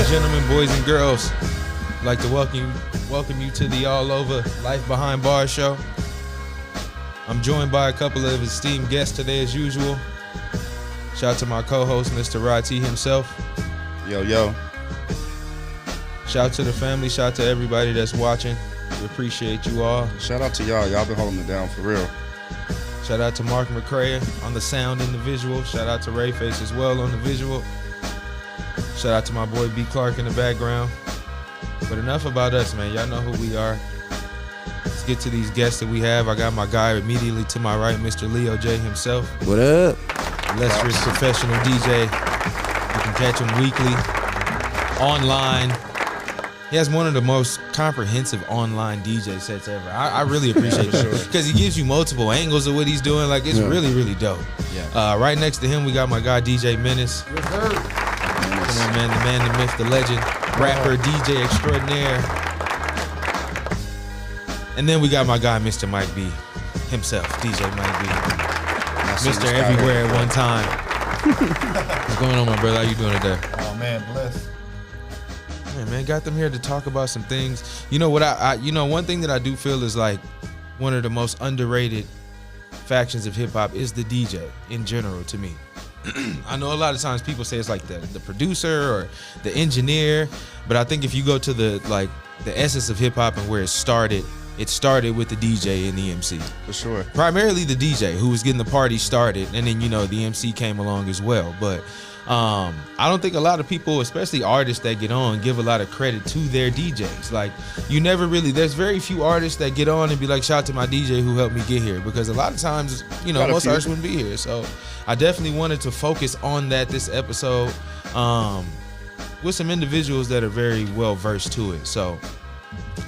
gentlemen, boys and girls, I'd like to welcome you to the All Over Life Behind Bars show. I'm joined by a couple of esteemed guests today as usual. Shout out to my co-host, Mr. Rati himself. Yo. Shout out to the family. Shout out to everybody that's watching. We appreciate you all. Shout out to y'all. Y'all been holding it down for real. Shout out to Mark McCray on the sound and the visual. Shout out to Ray Face as well on the visual. Shout out to my boy B. Clark in the background. But enough about us, man. Y'all know who we are. Let's get to these guests that we have. I got my guy immediately to my right, Mr. Leo J himself. What up? Illustrious professional DJ. You can catch him weekly, online. He has one of the most comprehensive online DJ sets ever. I really appreciate it because he gives you multiple angles of what he's doing. Like, it's really, really dope. Yeah. Right next to him, we got my guy, DJ Menace. Yes, Come on, man. The man, the myth, the legend, rapper, DJ extraordinaire. And then we got my guy, Mr. Mike B himself, DJ Mike B. Mr. Everywhere at one time. What's going on, my brother? How you doing today? Oh, man, bless. Man, got them here to talk about some things. You know what one thing that I do feel is like one of the most underrated factions of hip hop is the DJ in general to me. I know a lot of times people say it's like the producer or the engineer, but I think if you go to the essence of hip hop and where it started with the DJ and the MC. For sure. Primarily the DJ who was getting the party started, and then the MC came along as well. But I don't think a lot of people, especially artists that get on, give a lot of credit to their DJs. Like, there's very few artists that get on and be like, shout out to my DJ who helped me get here. Because a lot of times, most artists wouldn't be here. So I definitely wanted to focus on that this episode with some individuals that are very well versed to it. So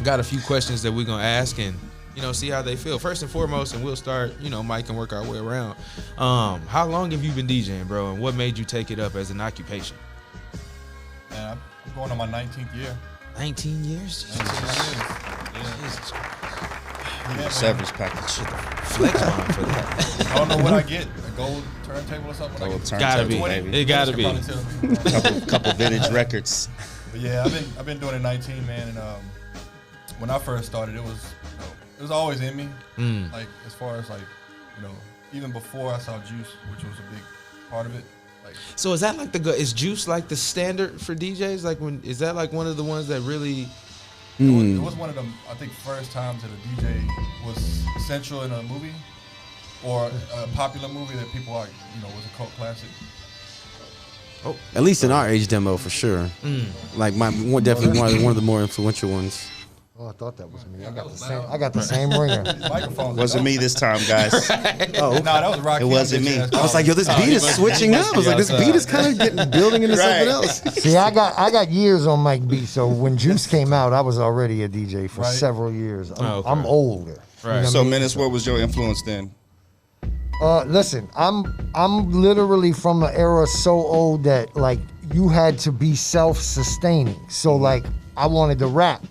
got a few questions that we're going to ask and see how they feel. First and foremost, and we'll start, Mike, and work our way around. How long have you been DJing, bro, and what made you take it up as an occupation? Man, I'm going on my 19th year. 19 years? 19 years. Jesus. Yeah, Severance package. Flex on for that. I don't know what I get. A gold turntable or something? Gold Gotta be. baby. It gotta be. couple vintage records. But yeah, I've been doing it 19, man, and when I first started, it was always in me. Like, as far as even before I saw Juice, which was a big part of it. Like, So is that like is Juice like the standard for DJs? Like, is that like one of the ones that really? it was one of the, I think, first times that a DJ was central in a movie or a popular movie that people was a cult classic. Oh, At least in our age demo, for sure. Like definitely one of the more influential ones. Oh, I thought that was me. I got the same ringer. Microphone Wasn't me this time, guys. No, that was Rocky. It wasn't me. I was like, yo, this beat is switching up. I was like, this beat is kind of building into something else. See, I got years on Mike B. So when Juice came out, I was already a DJ for several years. I'm older. Right. So, Menace, what was your influence then? Listen, I'm literally from an era so old that like you had to be self-sustaining. So like I wanted to rap,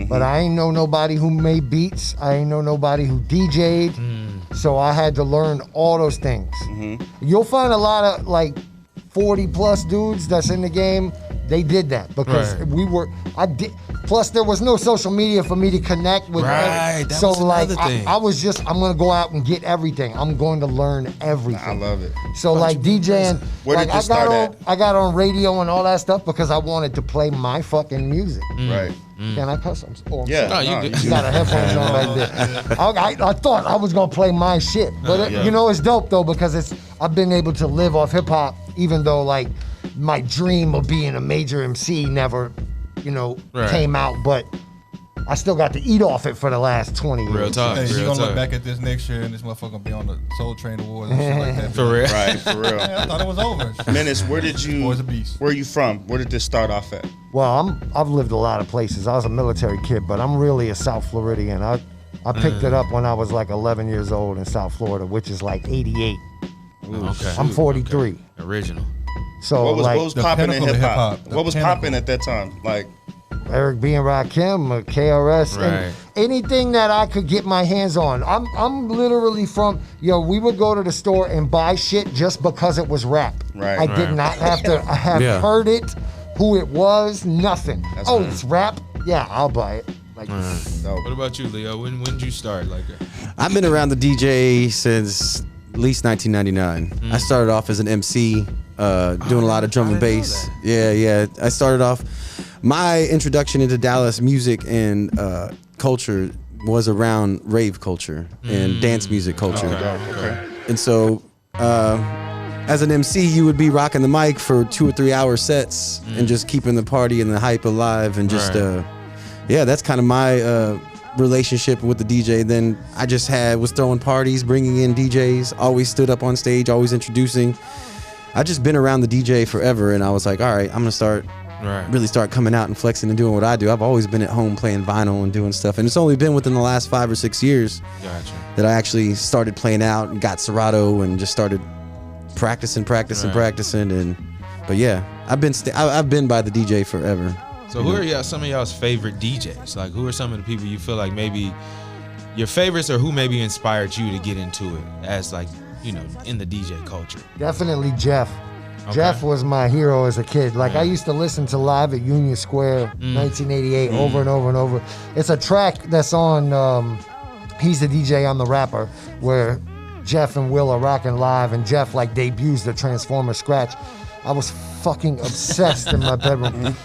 but I ain't know nobody who made beats. I ain't know nobody who DJ'd. So I had to learn all those things. You'll find a lot of like 40 plus dudes that's in the game. They did that because plus there was no social media for me to connect with. Right, that so was like another thing. I was just, I'm gonna go out and get everything. I'm going to learn everything. I love it. So like DJing, Where did this start at? I got on radio and all that stuff because I wanted to play my fucking music. Right. Can I cuss? Yeah. No, you You got a headphones on like this. I thought I was gonna play my shit, but it's dope though because I've been able to live off hip hop, even though like my dream of being a major MC never, came out, but I still got to eat off it for the last 20 years. Real talk. Hey, real you're gonna talk. look back at this next year and this motherfucker gonna be on the Soul Train Awards and shit like that. For real. Right, for real. Man, I thought it was over. Menace, where Boy's a beast. are you from? Where did this start off at? Well, I've lived a lot of places. I was a military kid, but I'm really a South Floridian. I picked it up when I was like 11 years old in South Florida, which is like 88. Okay. I'm 43. Okay. Original. So What was the popping in pinnacle of hip hop? hip-hop. What was The pinnacle. popping at that time? Like, Eric B and Rakim, KRS, Right. and anything that I could get my hands on. I'm literally from, we would go to the store and buy shit just because it was rap. Right. I did not have to have heard it who it was, nothing. That's Oh, right. it's rap? Yeah, I'll buy it. Like, Dope. What about you, Leo? When did you start? Like, I've been around the DJ since at least 1999. I started off as an MC, doing a lot of drum and bass. Yeah. I started off. My introduction into Dallas music and culture was around rave culture and dance music culture. Okay. And so, as an MC, you would be rocking the mic for 2 or 3 hour sets and just keeping the party and the hype alive. And just, that's kind of my relationship with the DJ. Then I just was throwing parties, bringing in DJs, always stood up on stage, always introducing. I just been around the DJ forever, and I was like, all right, I'm gonna really start coming out and flexing and doing what I do. I've always been at home playing vinyl and doing stuff, and it's only been within the last 5 or 6 years that I actually started playing out and got Serato and just started practicing. And but yeah, I've been by the DJ forever. so who are some of y'all's favorite DJs? Like, who are some of the people you feel like maybe your favorites, or who maybe inspired you to get into it as, like, you know, in the DJ culture? definitely Jeff. Okay. Jeff was my hero as a kid. Like, I used to listen to Live at Union Square, 1988, over and over and over. It's a track that's on He's the DJ, I'm the Rapper, where Jeff and Will are rocking live, and Jeff, like, debuts the Transformer scratch. I was fucking obsessed in my bedroom.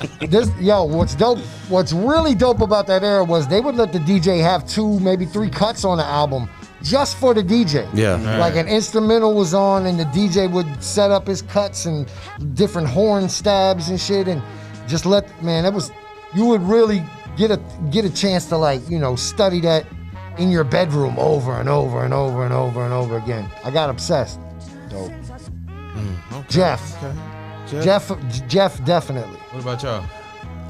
What's really dope about that era was they would let the DJ have 2, maybe 3 cuts on the album just for the DJ. Yeah. Like, an instrumental was on, and the DJ would set up his cuts and different horn stabs and shit, and just you would really get a chance to, like, you know, study that in your bedroom over and over and over and over and over again. I got obsessed. Dope. Okay. Jeff. Okay. Jeff definitely. What about y'all?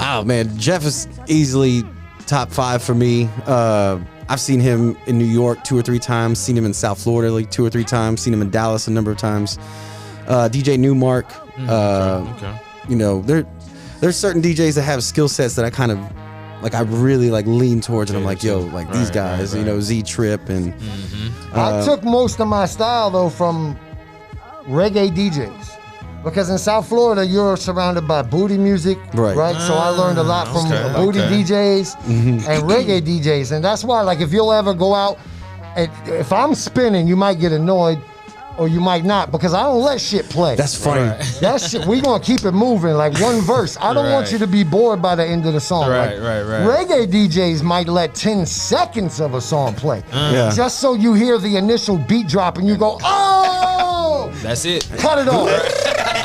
Oh man, Jeff is easily top 5 for me. I've seen him in New York 2 or 3 times, seen him in South Florida like 2 or 3 times, seen him in Dallas a number of times. DJ Newmark. Okay. You know, there's certain DJs that have skill sets that I kind of like, I really like lean towards, and I'm like, yo, like these guys, you know, Z Trip and. I took most of my style though from reggae DJs. Because in South Florida, you're surrounded by booty music, right? So I learned a lot from booty DJs and reggae DJs. And that's why, like, if you'll ever go out, and if I'm spinning, you might get annoyed or you might not, because I don't let shit play. That's funny. That shit, we gonna keep it moving, like one verse. I don't want you to be bored by the end of the song. Right. Reggae DJs might let 10 seconds of a song play, just so you hear the initial beat drop and you go, oh! That's it. Cut it off.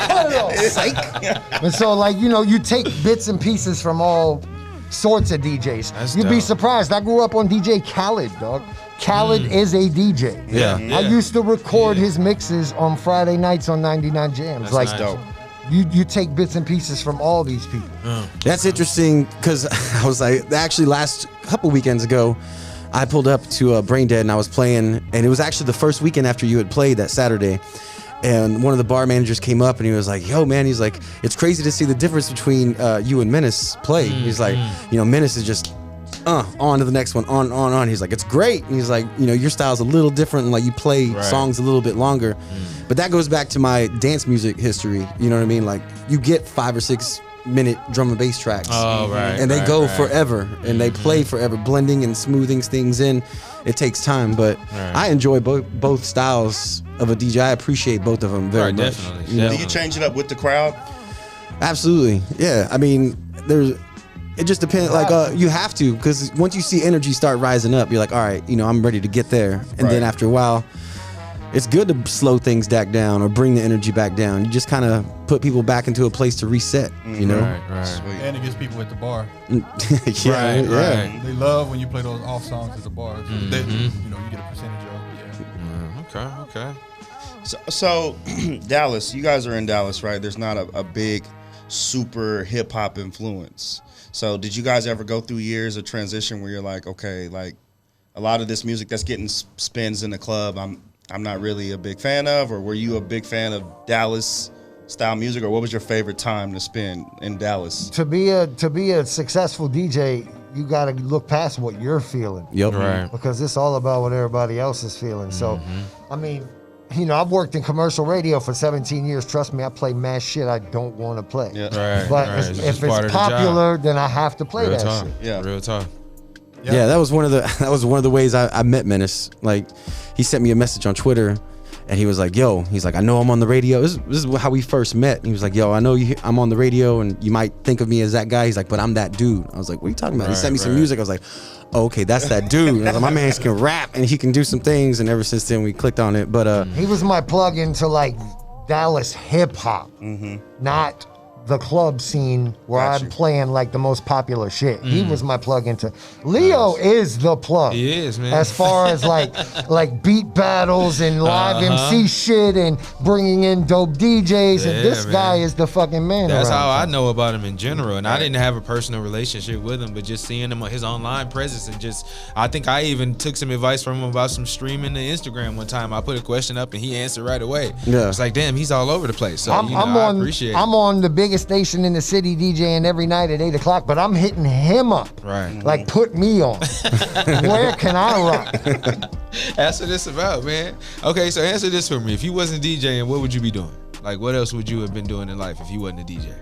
Cut it off. And so, like, you know, you take bits and pieces from all sorts of DJs. That's You'd be dope. surprised. I grew up on DJ Khaled, dog. Khaled is a DJ. Yeah. I used to record his mixes on Friday nights on 99 Jams. That's like, nice. Dope. you take bits and pieces from all these people. That's interesting, because I was like, actually last couple weekends ago, I pulled up to Brain Dead and I was playing, and it was actually the first weekend after you had played that Saturday. And one of the bar managers came up and he was like, yo, man, he's like, it's crazy to see the difference between you and Menace play. He's like, you know, Menace is just on to the next one, on. He's like, it's great. And he's like, you know, your style's a little different, and like you play songs a little bit longer. But that goes back to my dance music history. You know what I mean? Like, you get 5 or 6 minute drum and bass tracks. Oh, right. And they go forever, and they play forever, blending and smoothing things in. It takes time, but I enjoy both styles of a DJ. I appreciate both of them very much. Definitely. You know? Do you change it up with the crowd? Absolutely, yeah. I mean, it just depends. Like, you have to, because once you see energy start rising up, you're like, all right, you know, I'm ready to get there. And then after a while, it's good to slow things back down or bring the energy back down. You just kind of put people back into a place to reset, you know? Right. Sweet. And it gets people at the bar. Right. They love when you play those off songs at the bars. That, you know, you get a percentage of. Yeah. Okay. So Dallas, you guys are in Dallas, right? There's not a big super hip hop influence. So did you guys ever go through years of transition where you're like, okay, like a lot of this music that's getting spins in the club, I'm not really a big fan of? Or were you a big fan of Dallas style music, or what was your favorite time to spend in Dallas? To be a successful DJ, you got to look past what you're feeling. Yep. Right. Because it's all about what everybody else is feeling. So, I mean, you know, I've worked in commercial radio for 17 years. Trust me, I play mad shit I don't want to play. Yeah. Right, But right. if just part it's of the job. popular, then I have to play Real that talk. shit. Yeah. Real talk. Yeah, that was one of the ways I met Menace. Like, he sent me a message on Twitter, and he was like, "Yo," he's like, "I know I'm on the radio." This is how we first met. He was like, "Yo, I know I'm on the radio, and you might think of me as that guy." He's like, "But I'm that dude." I was like, "What are you talking about?" He sent me some music. I was like, oh, "Okay, that's that dude." And I was like, "My man can rap, and he can do some things." And ever since then, we clicked on it. But He was my plug into like Dallas hip hop, not the club scene where Got I'm you. playing like the most popular shit. He was my plug into. Leo is the plug. He is, man. As far as like beat battles and live MC shit and bringing in dope DJs, Yeah, and this man. guy is the fucking man. That's around how I town. know about him in general, and I didn't have a personal relationship with him, but just seeing him, his online presence, and just I think I even took some advice from him about some streaming to Instagram one time. I put a question up and he answered right away. Yeah. It's like, damn, he's all over the place. So I'm I appreciate I'm it. on the biggest station in the city DJing every night at 8 o'clock, but I'm hitting him up. Right. Like, put me on. Where can I rock? That's what it's about, man. Okay, so answer this for me. If you wasn't DJing, what would you be doing? Like, what else would you have been doing in life if you wasn't a DJ?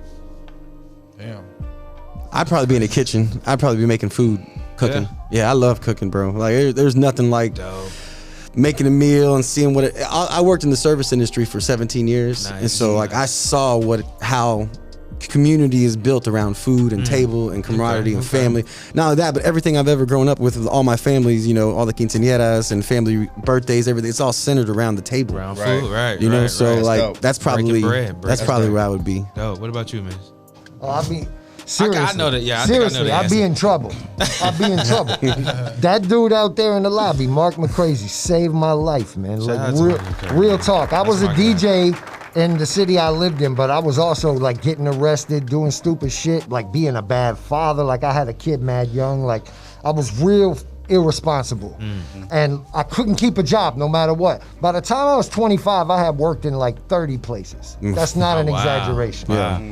Damn. I'd probably be in the kitchen. I'd probably be making food, cooking. Yeah, I love cooking, bro. Like, there's nothing like Dope. making a meal and seeing what I worked in the service industry for 17 years, Nice, and so like I saw how community is built around food and table and camaraderie and family. Not only that, but everything I've ever grown up with all my families, you know, all the quinceañeras and family birthdays, everything, it's all centered around the table. Brown Right. food, right? You know, right, so right. like dope. that's probably bread. that's probably where I would be. Dope. What about you, man? Oh, I mean, seriously. I know that- yeah, I think I know seriously, the I'd be answer. in trouble. I'd be in trouble. That dude out there in the lobby, Mark McCrazy, saved my life, man. Shout Like out to real, Mark McCrazy. real talk. I was a my guy. DJ in the city I lived in, but I was also like getting arrested, doing stupid shit, like being a bad father. Like I had a kid mad young. Like I was real irresponsible. And I couldn't keep a job no matter what. By the time I was 25, I had worked in like 30 places. That's not an wow. exaggeration. Wow.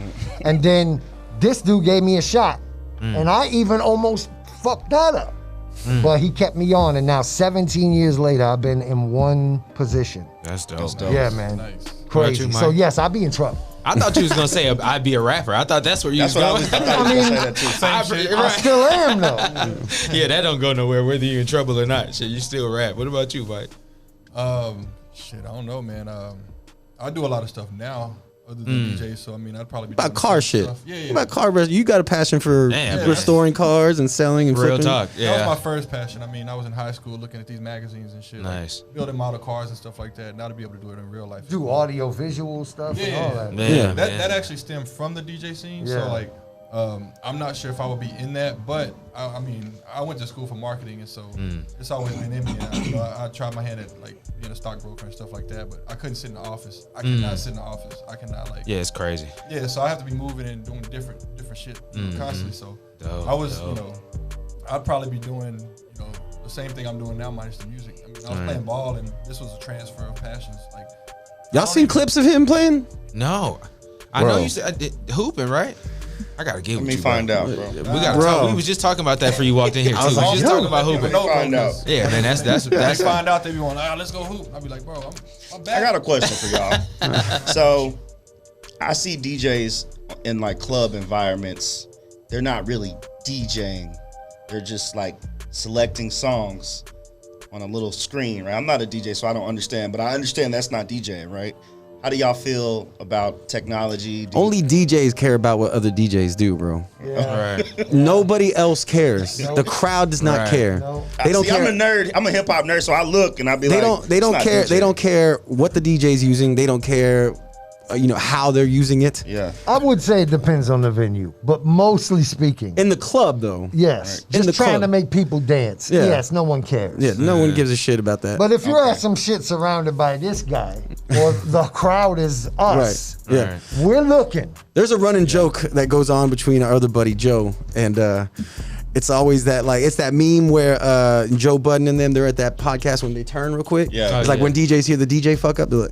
And then this dude gave me a shot. And I even almost fucked that up. But he kept me on, and now 17 years later, I've been in one position. That's dope. That's dope. Yeah, man. Nice. Crazy. you, So Mike? yes, I'd be in trouble. I thought you was gonna say I'd be a rapper. I thought that's where you That's was what I going. was. I thought you were gonna say that too. Same shit. I still am though. Yeah, that don't go nowhere whether you're in trouble or not. Shit, you still rap. What about you, Mike? Shit, I don't know, man. I do a lot of stuff now other than DJ, so I mean, I'd probably be About doing the car same shit. stuff. Yeah, What yeah. about car res- You got a passion for Damn, restoring cars and selling and Real flipping. talk. That Yeah. was my first passion. I mean, I was in high school looking at these magazines and shit. Nice. Like, building model cars and stuff like that. Now to be able to do it in real life. Do audio visual stuff and all that. Man, Yeah. That man. actually stemmed from the DJ scene. Yeah. So like, I'm not sure if I would be in that, but I mean, I went to school for marketing, and so it's always been in me. And I tried my hand at like being a stockbroker and stuff like that, but I couldn't sit in the office. I cannot sit in the office. I cannot like. Yeah, it's crazy. Yeah, so I have to be moving and doing different shit constantly. So Dope, I was, dope. you know, I'd probably be doing, you know, the same thing I'm doing now minus the music. I mean, I was playing ball, and this was a transfer of passions. Like, Y'all seen clips of him playing? No, I know Bro. you said hooping, right? I gotta get Let with me you, find bro. out, bro. We gotta Bro. talk. We was just talking about that before you walked in here too. was We like, was just yo. talking about hooping. No, find out. Yeah, man, that's they find out, they be going, let's go hoop. I'd be like, bro, I'm back. I got a question for y'all. So, I see DJs in like club environments. They're not really DJing. They're just like selecting songs on a little screen, right? I'm not a DJ, so I don't understand. But I understand that's not DJing, right? How do y'all feel about technology? Only DJs care about what other DJs do, bro. Yeah. Right. Nobody else cares. The crowd does not Right. care. No. They don't See, care. I'm a nerd. I'm a hip hop nerd, so I look and I be They like, don't. They "It's don't not care. DJ." They don't care what the DJ's using. They don't care. You know how they're using it. Yeah. I would say it depends on the venue, but mostly speaking, In the club, though. yes. In the Just trying club. to make people dance. Yeah. Yes, no one cares. Yeah, no one gives a shit about that. But if you're at some shit surrounded by this guy, or the crowd is us, right. Yeah. Right. we're looking. There's a running joke that goes on between our other buddy Joe and it's always that like it's that meme where Joe Budden and them they're at that podcast when they turn real quick. Yeah. It's Oh, like yeah. when DJs hear the DJ fuck up, they're like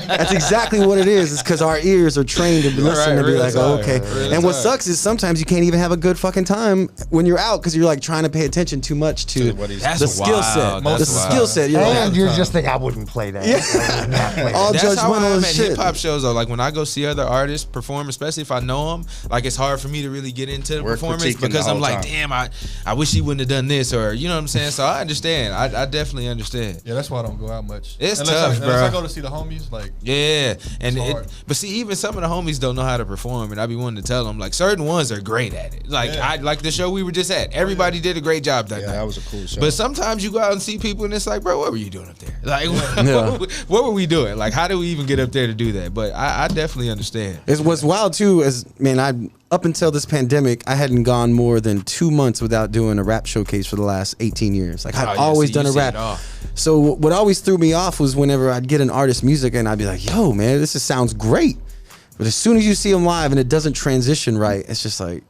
That's exactly what it is. It's because our ears are trained to listen and be like, oh, okay. And what sucks is sometimes you can't even have a good fucking time when you're out because you're like trying to pay attention too much to the skill set. The skill set. And you're just thinking, I wouldn't play that. Yeah. All That's how I judgmental am as at shit. hip hop shows though. Like when I go see other artists perform, especially if I know them, like it's hard for me to really get into the performance because I'm like, damn, I wish he wouldn't have done this, or you know what I'm saying. So I understand. I definitely understand. Yeah, that's why I don't go out much. It's tough, bro. Unless I go to see the homies, like but see, even some of the homies don't know how to perform, and I be wanting to tell them like certain ones are great at it. Like I like the show we were just at. Everybody did a great job that night. That was a cool show. But sometimes you go out and see people, and it's like, bro, what were you doing up there? Like, what were we doing? Like, how did we even get up there to do that? But I definitely understand. It's what's wild too is, man, up until this pandemic, I hadn't gone more than 2 months without doing a rap showcase for the last 18 years. Like I've always done a rap. So what always threw me off was whenever I'd get an artist's music and I'd be like, yo, man, this just sounds great. But as soon as you see them live and it doesn't transition right, it's just like,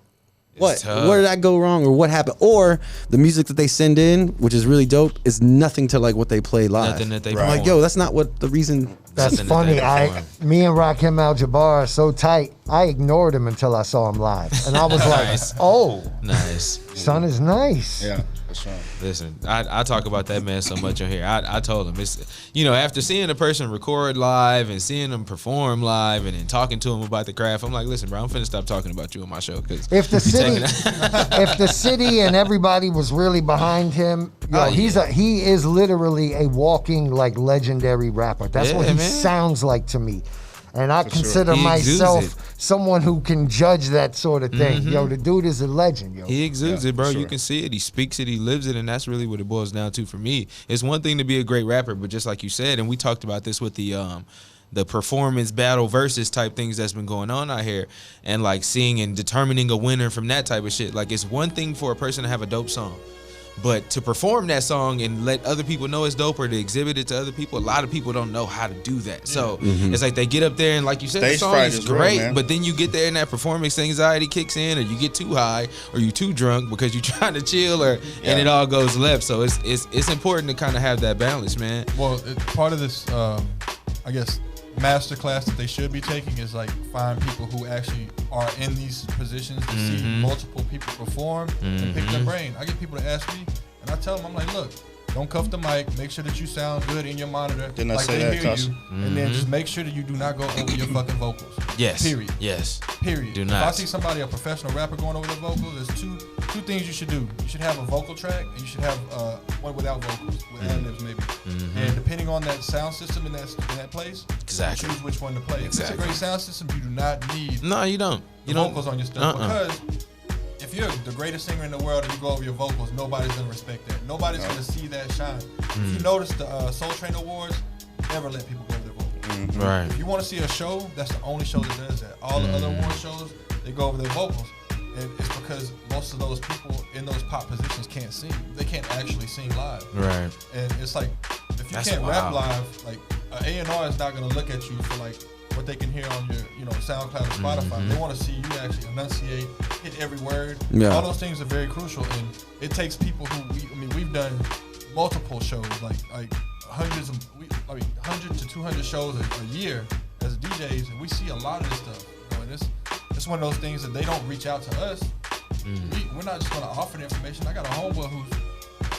what? Where did I go wrong, or what happened? Or the music that they send in, which is really dope, is nothing to like what they play live. Nothing that they I'm like, yo, that's not what the reason. That's funny. Me and Rakim Al-Jabbar are so tight. I ignored him until I saw him live, and I was like, "Oh, nice, son is nice." Yeah, that's right. Listen, I talk about that man so much on here. I told him it's, you know, after seeing a person record live and seeing them perform live and then talking to him about the craft, I'm like, listen, bro, I'm finna stop talking about you on my show because if the city and everybody was really behind him, he is literally a walking like legendary rapper. That's what he sounds like to me. And I consider myself someone who can judge that sort of thing. Yo, the dude is a legend, yo. He exudes it, bro. You can see it. He speaks it. He lives it. And that's really what it boils down to for me. It's one thing to be a great rapper, but just like you said, and we talked about this with the performance battle versus type things that's been going on out here, and like seeing and determining a winner from that type of shit. Like it's one thing for a person to have a dope song, but to perform that song and let other people know it's dope or to exhibit it to other people, a lot of people don't know how to do that. So it's like they get up there and like you said, the song is great, real, but then you get there and that performance anxiety kicks in, or you get too high or you too drunk because you're trying to chill, and it all goes left. So it's important to kind of have that balance, man. Well, part of this, I guess, master class that they should be taking is like find people who actually are in these positions to see multiple people perform and pick their brain. I get people to ask me, and I tell them, I'm like, look, don't cuff the mic. Make sure that you sound good in your monitor, like they hear you, and then just make sure that you do not go over your fucking vocals. Yes. Period. Yes. Period. Do not. If I see somebody, a professional rapper, going over their vocals, there's two things you should do. You should have a vocal track, and you should have one without vocals, with ad-libs maybe. And depending on that sound system in that place, exactly, choose which one to play. If it's a great sound system, you do not need vocals on your stuff because if you're the greatest singer in the world and you go over your vocals, nobody's gonna respect that. Nobody's gonna see that shine. If you notice the Soul Train Awards, never let people go over their vocals. Right. If you want to see a show, that's the only show that does that. All the other award shows, they go over their vocals. And it's because most of those people in those pop positions can't sing. They can't actually sing live. Right. And it's like, if you can't rap live, like A&R is not gonna look at you for like what they can hear on your, SoundCloud or Spotify. They want to see you actually enunciate, hit every word. Yeah. All those things are very crucial, and it takes people who we've done multiple shows, like hundreds to 200 shows a year as DJs, and we see a lot of this stuff. And it's one of those things that they don't reach out to us. We're not just going to offer the information. I got a homeboy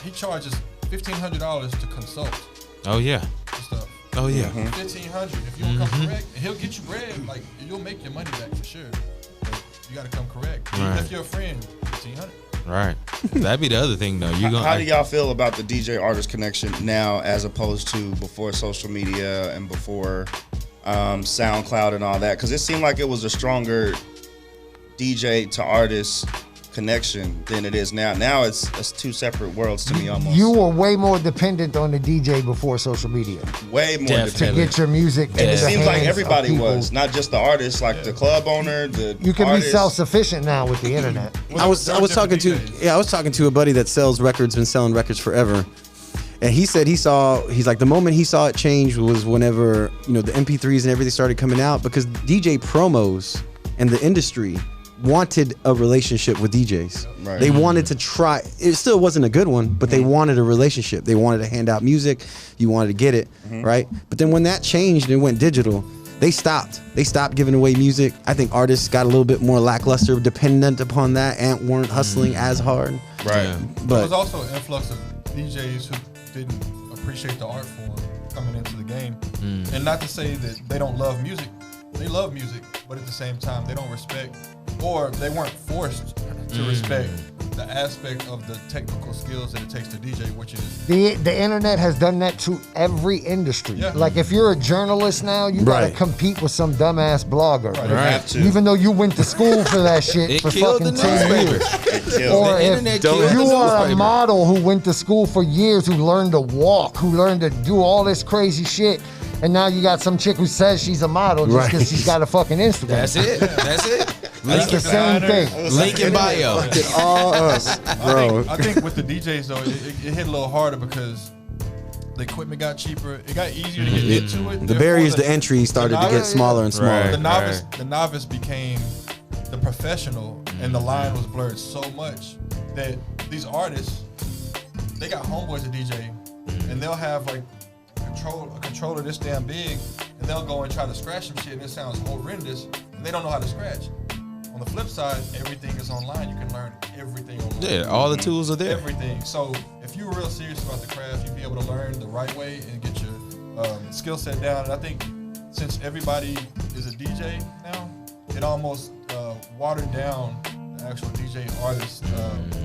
he charges $1,500 to consult. Oh yeah. Stuff. Oh yeah. $1,500. If you don't come correct, he'll get you bread. Like you'll make your money back for sure. But you got to come correct. Even if you're a friend, $1,500. Right. That'd be the other thing though. How do y'all feel about the DJ artist connection now as opposed to before social media and before SoundCloud and all that? Because it seemed like it was a stronger DJ to artist connection than it is now. Now it's two separate worlds to me almost. You were way more dependent on the DJ before social media. Way more dependent. To get your music. And it seems like everybody was, not just the artist, like the club owner, You can be self-sufficient now with the internet. I was talking to a buddy that sells records, been selling records forever. And he said he's like the moment he saw it change was whenever, the MP3s and everything started coming out, because DJ promos and the industry wanted a relationship with DJs. Right. They wanted to try. It still wasn't a good one, but they wanted a relationship. They wanted to hand out music. You wanted to get it, right? But then when that changed and went digital, they stopped. They stopped giving away music. I think artists got a little bit more lackluster, dependent upon that, and weren't hustling as hard. Right. Yeah. But There was also an influx of DJs who didn't appreciate the art form coming into the game. And not to say that they don't love music. They love music, but at the same time, they don't respect, or they weren't forced to respect the aspect of the technical skills that it takes to DJ, which is The internet has done that to every industry. Yeah. Like if you're a journalist now, you gotta Right. compete with some dumbass blogger. Right. You have to. Even though you went to school for that shit It for killed fucking the 10 years. newspaper. It kills. Or The if internet killed you the are a newspaper. model who went to school for years, who learned to walk, who learned to do all this crazy shit, and now you got some chick who says she's a model just because Right. she's got a fucking Instagram. That's it. That's it. It's the same thing. Link in bio. all us, bro. I think with the DJs though, it hit a little harder because the equipment got cheaper. It got easier to get into it. The Therefore, barriers to entry started to get smaller and smaller. Right. The novice became the professional, and the line was blurred so much that these artists, they got homeboys to DJ, and they'll have like a controller this damn big, and they'll go and try to scratch some shit, and it sounds horrendous, and they don't know how to scratch. On the flip side, everything is online. You can learn everything online. Yeah, all the tools are there. Everything. So if you were real serious about the craft, you'd be able to learn the right way and get your skill set down. And I think since everybody is a DJ now, it almost watered down the actual DJ artist mentality,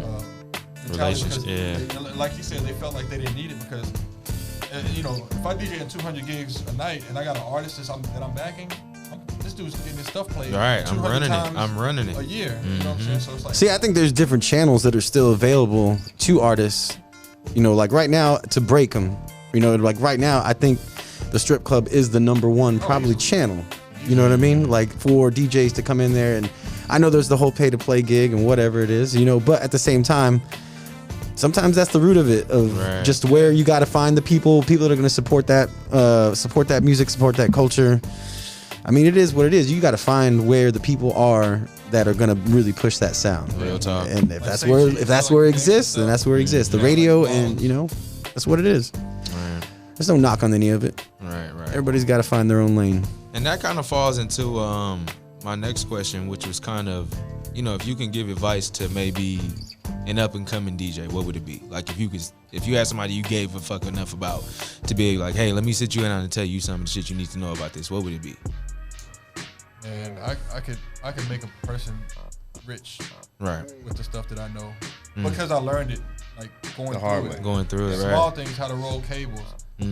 Relationship, because yeah. like you said, they felt like they didn't need it because you know, if I DJ at 200 gigs a night and I got an artist that I'm backing, this dude's getting his stuff played. Right, I'm 200 running it. times I'm running it. a year. You know what I'm saying? So it's like, See, I think there's different channels that are still available to artists. You know, like right now to break them. You know, like right now, I think the strip club is the number one probably channel. You know what I mean? Like for DJs to come in there, and I know there's the whole pay to play gig and whatever it is. You know, but at the same time, sometimes that's the root of it, of Right. just where you got to find the people that are going to support that music, support that culture. I mean, it is what it is. You got to find where the people are that are going to really push that sound. Real talk. And if Like that's say where cheese, if that's like where it things exists, and then that's stuff. where it exists. The Yeah, radio, like and balls. you know, that's what it is. Right, There's no knock on any of it. right, right. Everybody's got to find their own lane. And that kind of falls into my next question, which was kind of, you know, if you can give advice to maybe an up and coming DJ, what would it be? Like if you had somebody you gave a fuck enough about to be like, hey, let me sit you down and tell you some of the shit you need to know about this, what would it be? and I could make a person rich Right. with the stuff that I know because I learned it like going The through hard it. way. Going through it, Small right? things, how to roll cables,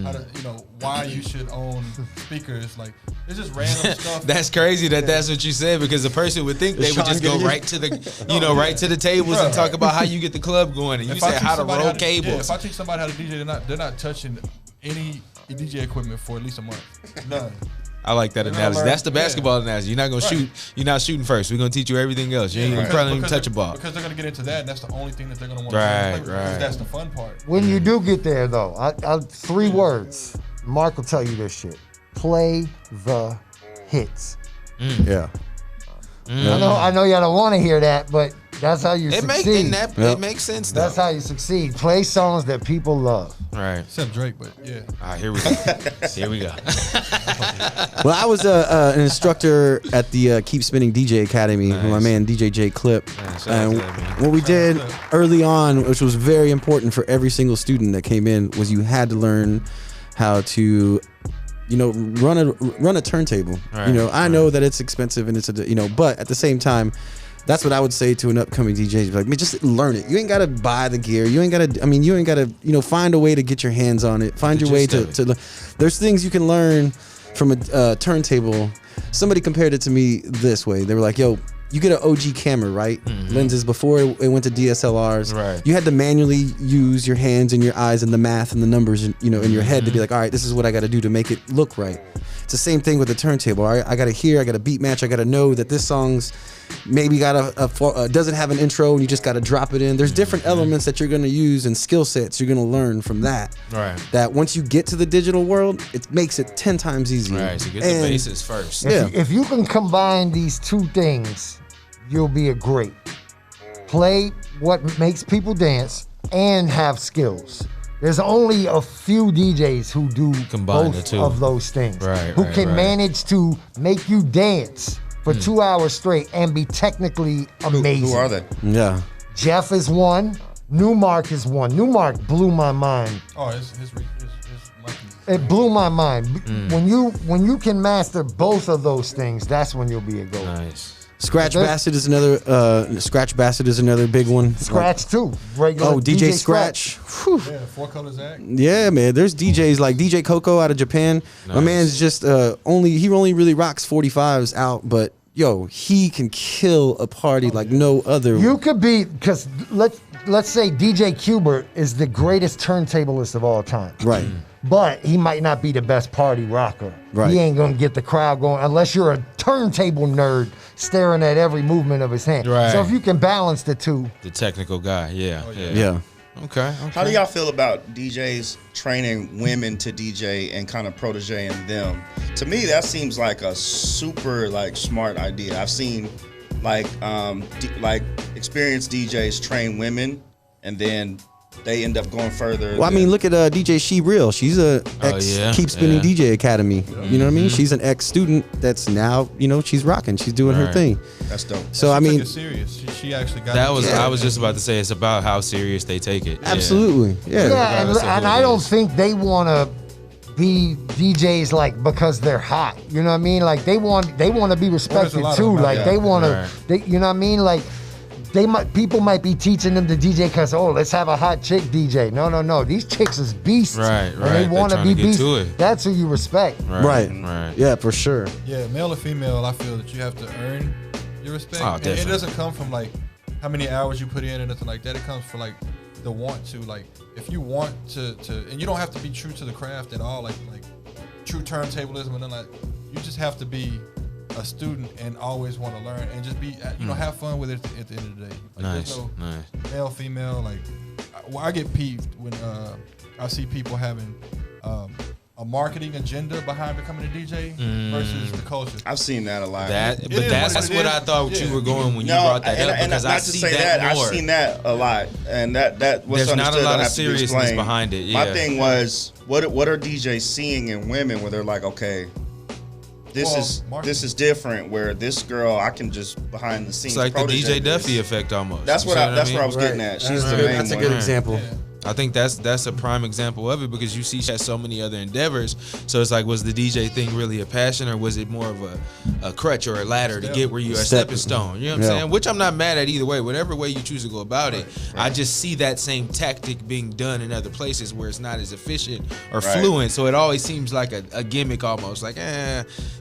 how to, you know, why you should own speakers. Like it's just random stuff. That's crazy that's what you said, because the person would think they would just go right to the, you know, right to the tables and talk about how you get the club going, and you If I said teach how to somebody roll Yeah, cables. if I teach somebody how to DJ, they're not touching any DJ equipment for at least a month. None. I like that They're gonna analogy. learn- That's the basketball yeah. analogy. You're not gonna Right. shoot. You're not shooting first. We're gonna teach you everything else. You ain't gonna probably even touch a ball. Because they're gonna get into that, and that's the only thing that they're gonna want Right, to play with, right. because that's the fun part. When you do get there, though, I 3 words. Mark will tell you this shit. Play the hits. Yeah. I know y'all don't want to hear that, but that's how you It succeed. it makes sense though. That's how you succeed. Play songs that people love. Right. Except Drake, but yeah. All right, here we go. Here we go. Well, I was an instructor at the Keep Spinning DJ Academy with my Nice. man DJ J Clip. Yeah, shout out And to that, man. what we did out to early on, which was very important for every single student that came in, was you had to learn how to, you know, run a turntable. Right, You know, I know that it's expensive and it's a, you know, but at the same time, that's what I would say to an upcoming DJ. Like, man, just learn it. You ain't gotta buy the gear. You ain't gotta, you know, find a way to get your hands on it. Find The your way gist to of it. there's things you can learn from a turntable. Somebody compared it to me this way. They were like, yo, you get an OG camera, right? Lenses before it went to DSLRs. Right. You had to manually use your hands and your eyes and the math and the numbers, you know, in your head to be like, all right, this is what I got to do to make it look right. It's the same thing with the turntable. All right, I got to hear, I got to beat match, I got to know that this song's maybe got doesn't have an intro and you just got to drop it in. There's different elements that you're going to use and skill sets you're going to learn from that. Right. That once you get to the digital world, it makes it 10 times easier. Right. So get And- the basis first. Yeah. If you can combine these 2 things, you'll be a great. Play what makes people dance and have skills. There's only a few DJs who do Combine the both two. of those things. Right, who right, can right. manage to make you dance for 2 hours straight and be technically amazing. Who are they? Yeah. Jeff is one. Newmark is one. Newmark blew my mind. Oh, his monkey. It blew my mind. When you can master both of those things, that's when you'll be a GOAT. Nice. Scratch There's- Bastard is another. Scratch Bastard is another big one. Scratch too. Regular Oh, DJ Scratch. Whew. Yeah, Four Colors Act. Yeah, man. There's DJs like DJ Coco out of Japan. My Nice. man's just he only really rocks 45s out, but yo, he can kill a party like no other. You could be, because let's say DJ Qbert is the greatest turntablist of all time. Right. But he might not be the best party rocker. Right. He ain't gonna get the crowd going unless you're a turntable nerd staring at every movement of his hand. Right. So if you can balance the two, The technical guy. Yeah. Yeah. Yeah. Okay. How do y'all feel about DJs training women to DJ and kind of protegeing them? To me, that seems like a super smart idea. I've seen like experienced DJs train women, and then they end up going further. Well, I mean, look at DJ She Real. She's a ex yeah, Keep Spinning yeah. DJ Academy. You know what I mean? She's an ex student that's now, she's rocking. She's doing her Right. thing. That's dope. So I She took mean, it serious. She actually got That it. was Yeah. I was just about to say it's about how serious they take it. Yeah. absolutely. Yeah. yeah, and regardless of who I it don't is. think they want to be DJs because they're hot. You know what I mean? Like they want to be respected lot of too. them out Like there. they want to, Right. you know what I mean? Like people might be teaching them to DJ because let's have a hot chick DJ. No. These chicks is beasts. Right, And right. they They're want to trying be to get beasts. to it. That's who you respect. Right. Right. Yeah, for sure. Yeah, male or female, I feel that you have to earn your respect. Oh, And definitely. it doesn't come from how many hours you put in and nothing like that. It comes from the want to. If you want to, and you don't have to be true to the craft at all, like true turntablism and then you just have to be a student and always want to learn and just be have fun with it at the end of the day. Nice. There's no Nice. male, female. I get peeved when I see people having a marketing agenda behind becoming a DJ versus the culture. I've seen that a lot. That, It but is that's what it what is. I thought Yeah. you were going when you No, brought that and, up and because not I to see say that that, more. I've seen that a lot, and that what's There's not a understood lot don't of have to be seriousness explained. behind it, My yeah. thing was, what are DJs seeing in women where they're like, okay, this marketing. is different. Where this girl, I can just behind the scenes. It's like the protege DJ this. Duffy effect almost. That's You what see I mean? was getting at. She's That's the a good- main that's a one. good example. I think that's a prime example of it because you see she has so many other endeavors. So it's like, was the DJ thing really a passion or was it more of a crutch or a ladder to get where you are, a stepping stone? You know what I'm Yeah. saying? Which I'm not mad at either way. Whatever way you choose to go about it, I just see that same tactic being done in other places where it's not as efficient or Right. fluent. So it always seems like a gimmick almost. Like,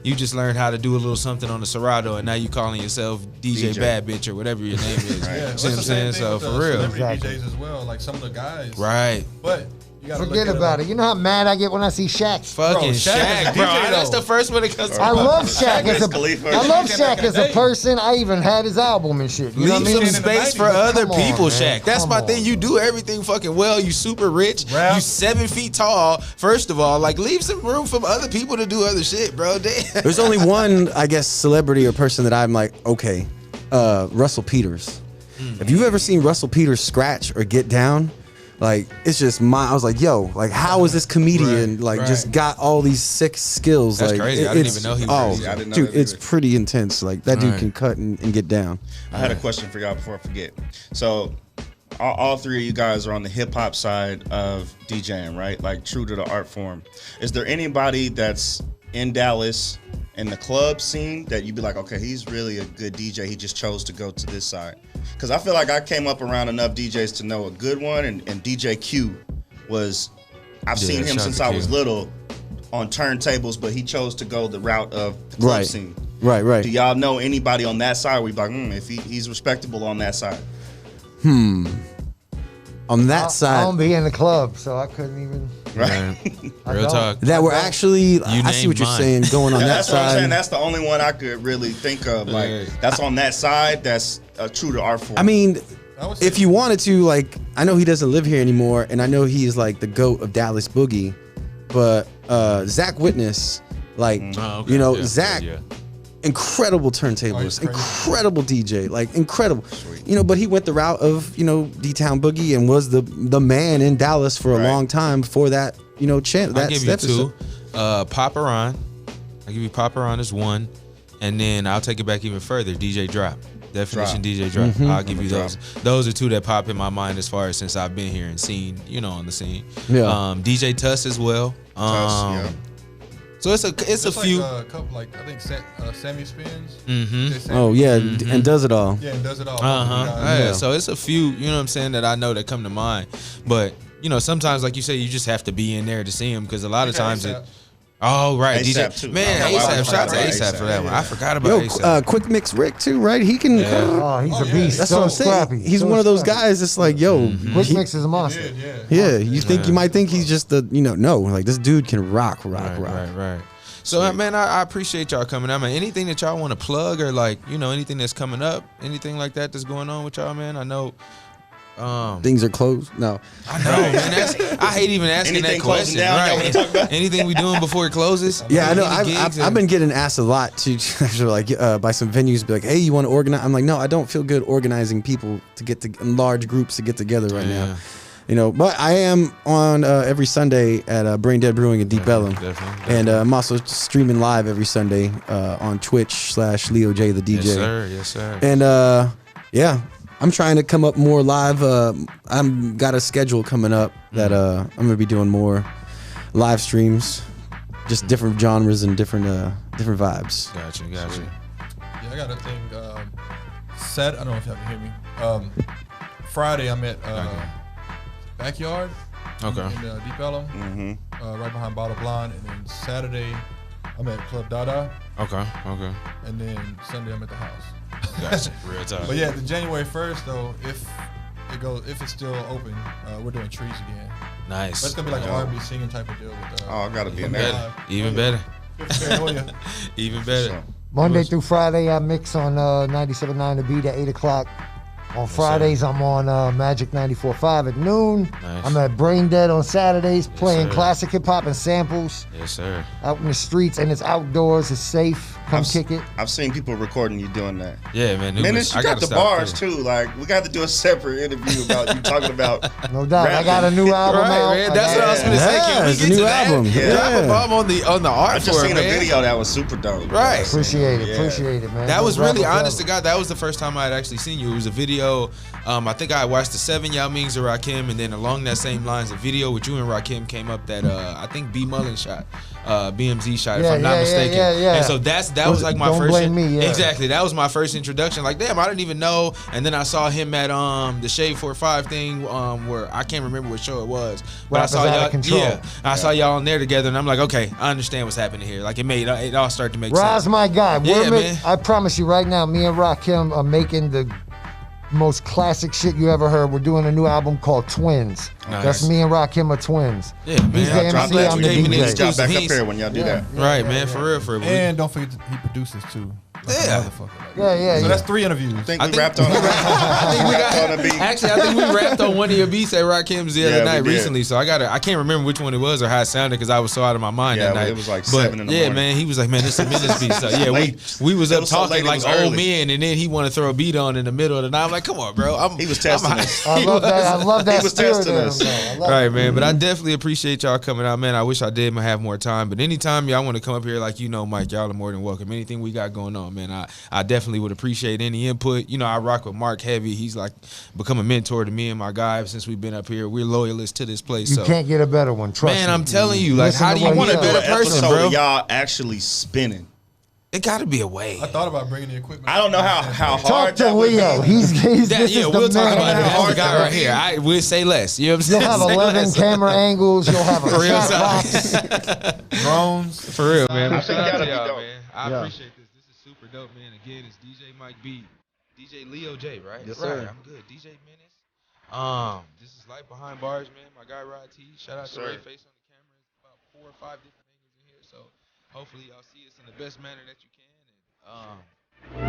you just learned how to do a little something on the Serato and now you calling yourself DJ Bad Bitch or whatever your name is. Right. Yeah, You it's see what the I'm same saying? thing So with for the real. celebrity Exactly. DJs as well. Like some of the guys. Right. But you gotta Forget look at about it. You know how mad I get when I see Shaq? Fucking Shaq is Shaq, a bro. DJ That's though. the first one that comes to I mind. love Shaq as Wiz Khalifa. I love DJ Shaq back in as the a day. person. I even had his album and shit. You know Leave what I mean? some In the space 90s, for other come on, people, man. Shaq. That's Come my on. thing. You do everything fucking well. You super rich. Rap. You 7 feet tall. First of all, leave some room for other people to do other shit, bro. Damn. There's only one, I guess, celebrity or person that I'm like, okay, Russell Peters. If you've ever seen Russell Peters scratch or get down, it's just I was like, yo, how is this comedian Right. just got all these sick skills? That's crazy. I didn't even know he was crazy. I didn't know dude, that it's either. pretty intense. That dude Right. can cut and get down. I had a question for y'all before I forget. So, all three of you guys are on the hip hop side of DJing, right? True to the art form. Is there anybody that's in Dallas in the club scene that you'd be like, okay, he's really a good DJ. He just chose to go to this side? Because I feel like I came up around enough DJs to know a good one, and DJ Q was. I've seen him shout since to I Q. was little on turntables, but he chose to go the route of the club Right. scene. Right. Do y'all know anybody on that side where you're like, if he's respectable on that side? On that I side, don't be in the club, so I couldn't even. Right? I Real don't. talk. that we're actually, I see what named you're mine. saying, going on Yeah, that that's what I'm saying. side. That's the only one I could really think of. Right. That's on that side. That's true to art form. I mean, I would say- if you wanted to, I know he doesn't live here anymore, and I know he's the GOAT of Dallas Boogie, but Zach Witness, Oh, okay. Yeah, Zach yeah. incredible turntablist, incredible DJ, like incredible. You know, but he went the route of, you know, D-Town Boogie and was the man in Dallas for a long time before that, you know, champ. I'll give you two. Papa Ron. I'll give you Papa Ron as one. And then I'll take it back even further. DJ Drop. Definition DJ Drop. I'll give you those. Those are two that pop in my mind as far as since I've been here and seen, you know, on the scene. Yeah. DJ Tuss as well. So it's a few. Like a couple, like I think Sammy Spins. Oh yeah, and does it all. Yeah, and does it all. Yeah. So it's a few, you know what I'm saying, that I know that come to mind. But you know, sometimes like you say, you just have to be in there to see them because a lot of times it. Oh right, ASAP DJ too. man, ASAP. Shout out to ASAP for that one. I forgot about ASAP. Quick Mix Rick too, right? He can. He's a beast. That's so what I'm saying. scrappy. He's so one of those scrappy. guys. It's like, yo, Quick Mix is a monster. yeah. You might think he's just the, you know, no, like this dude can rock. Right. So man, I appreciate y'all coming out, man. Anything that y'all want to plug or like, you know, anything that's coming up, anything like that that's going on with y'all, man. I know. Things are closed. No, I know, man. I hate even asking Anything that question. down, y'all wanna talk about? Anything we doing before it closes? yeah, I know. Any gigs I've been getting asked a lot to like by some venues, be like, hey, you want to organize? I'm like, no, I don't feel good organizing people to get to in large groups to get together right now. You know, but I am on every Sunday at Brain Dead Brewing in Deep Ellum. Definitely. And I'm also streaming live every Sunday on Twitch/Leo J the DJ. Yes, sir. And yeah, I'm trying to come up more live. I'm got a schedule coming up that I'm gonna be doing more live streams, just different genres and different vibes. Gotcha. Yeah, I got a thing. I don't know if y'all can hear me. Friday I'm at Backyard. Okay. In Deep Ellum. Right behind Bottle Blonde, and then Saturday I'm at Club Dada. Okay. And then Sunday I'm at the house. Gotcha. Real time. But yeah, the January 1st though, if it's still open, we're doing Trees again. Nice. But it's gonna be like an R&B singing type of deal with. I gotta be in there. Even better. Yeah. Even better. Monday through Friday, I mix on 97.9 The Beat at 8 o'clock. On Fridays, I'm on Magic 94.5 at noon. Nice. I'm at Brain Dead on Saturdays, playing classic hip hop and samples. Yes, sir. Out in the streets, and it's outdoors. It's safe. Come kick it. I've seen people recording you doing that. Yeah, man. Menace, you got the bars too. Like we got to do a separate interview about you talking about. No doubt. I got a new album out. Man. That's what I was gonna say. Can we it's get a new to that? album. Drop a bomb on the art I just for it, seen man. a video that was super dope. Right. Appreciate it. Yeah. Appreciate it, man. That was Those really rappers honest to love God. That was the first time I had actually seen you. It was a video. I think I watched the 7 Yao Mings of Rakim, and then along that same lines, a video with you and Rakim came up that I think B Mullen shot, BMZ shot, if I'm not mistaken. Yeah. And so that was like my Don't first. Blame Me, yeah. Exactly. That was my first introduction. Like, damn, I didn't even know. And then I saw him at the Shade 45 thing, where I can't remember what show it was, but Rappers I saw Out of y'all. Control. Yeah, I saw y'all on there together, and I'm like, okay, I understand what's happening here. Like it all started to make Roz, sense. my guy. Yeah, man. I promise you right now, me and Rakim are making the most classic shit you ever heard. We're doing a new album called Twins. Nice. That's me and Rakim are twins. Yeah, man. He's the I'm MC, glad I'm you the gave me DJ. the Drop back up exclusive. here when y'all do that. Right, man, for real. And don't forget he produces too. Like Yeah. a motherfucker. Like, Yeah. So that's 3 interviews. I think I we think- wrapped on. I think we got. on a beat. Actually, I think we rapped on one of your beats at Rakim's the other Yeah, night we did. recently. So I can't remember which one it was or how it sounded because I was so out of my mind Yeah, that night. it was like but 7 in the yeah, morning. man, he was like, man, this is a Menace beat. So yeah, Late. we was It up was so talking late, it like was old early. men, and then he wanted to throw a beat on in the middle of the night. I'm like, come on, bro. He was testing us. I love that. I love that He was spirit testing in him, us. though. I love Right, it. man. But I definitely appreciate y'all coming out, man. I wish I did have more time. But anytime y'all want to come up here, like, you know, Mike, y'all are more than welcome. Anything we got going on, man, I definitely would appreciate any input. You know, I rock with Mark heavy. He's like become a mentor to me and my guy since we've been up here. We're loyalists to this place. You So can't get a better one. Trust me. man, I'm telling you, like, Listen how to do you what want he a does. better person, Episode bro? of y'all actually spinning. It got to be a way. I thought about bringing the equipment. I don't know how hard Talk to that would Leo. be. He's That, this yeah, is we'll the talk man. about it. That's the hard guy that right here. I will say less. You know what I'm You'll saying? have Say 11 less. camera angles. You'll have a For real, shot son. box. drones. For real, man. I Shout think out that'll to be y'all, dope. man. I Yeah. appreciate this. This is super dope, man. Again, it's DJ Mike B, DJ Leo J, right? Yes, right. sir. I'm good. DJ Menace. This is Life Behind Bars, man. My guy Rod T. Shout out to Sir. Ray Face on the camera. It's about 4 or 5 different angles in here, so hopefully y'all see us in the best manner that you can. And